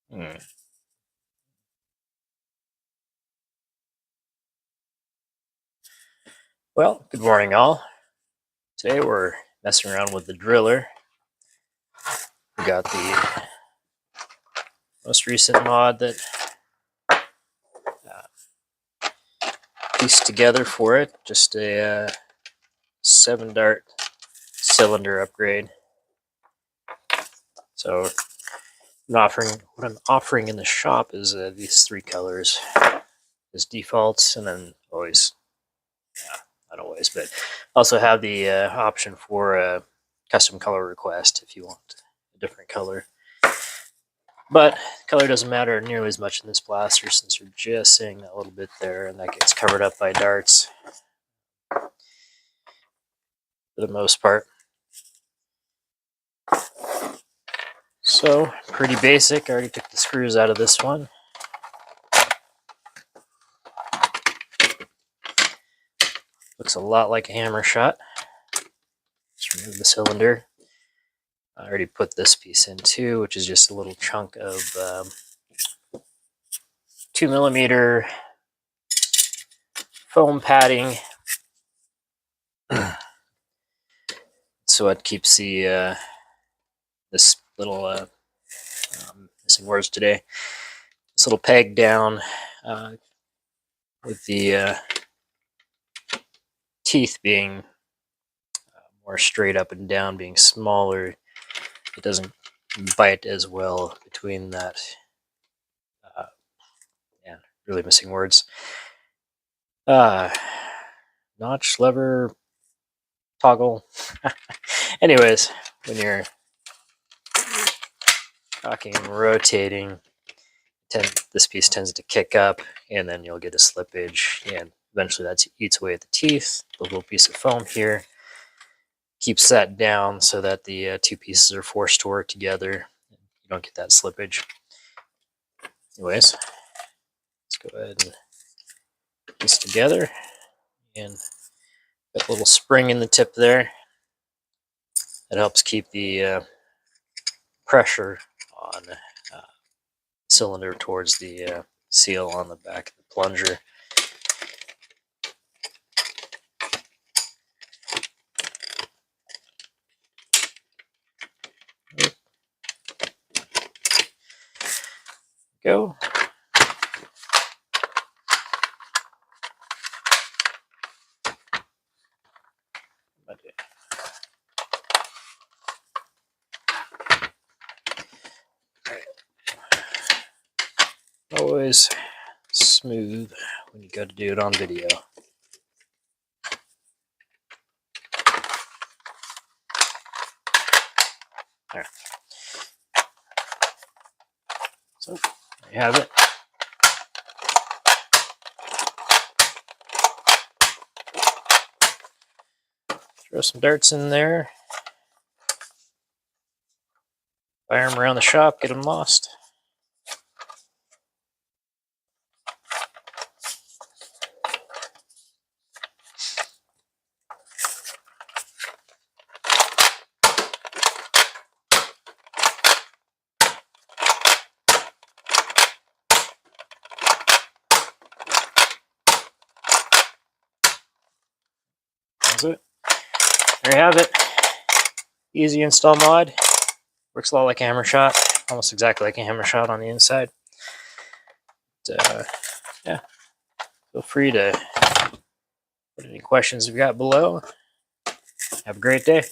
Well, good morning all. Today we're messing around with the driller. We got the most recent mod that pieced together for it, just a 7-dart cylinder upgrade. So what I'm offering in the shop is these 3 colors as defaults, and then always, not always, but also have the option for a custom color request if you want a different color. But color doesn't matter nearly as much in this blaster, since you're just seeing that little bit there, and that gets covered up by darts for the most part. So pretty basic. I already took the screws out of this one. Looks a lot like a hammer shot. Just remove the cylinder. I already put this piece in too, which is just a little chunk of 2mm foam padding. So it keeps the this little missing words today. This little peg down with the teeth being more straight up and down, being smaller. It doesn't bite as well between that. Really missing words. Notch, lever, toggle. Anyways, when you're cocking and rotating, this piece tends to kick up, and then you'll get a slippage, and eventually that eats away at the teeth. The little piece of foam here keeps that down so that the 2 pieces are forced to work together. You don't get that slippage. Anyways, let's go ahead and put this together, and got a little spring in the tip there that helps keep the pressure on the cylinder towards the seal on the back of the plunger. Go. Always smooth when you go to do it on video. There. So there you have it. Throw some darts in there. Fire them around the shop, get them lost. That's it. There you have it. Easy install mod. Works a lot like a hammer shot, almost exactly like a hammer shot on the inside. But, yeah, feel free to put any questions you've got below. Have a great day.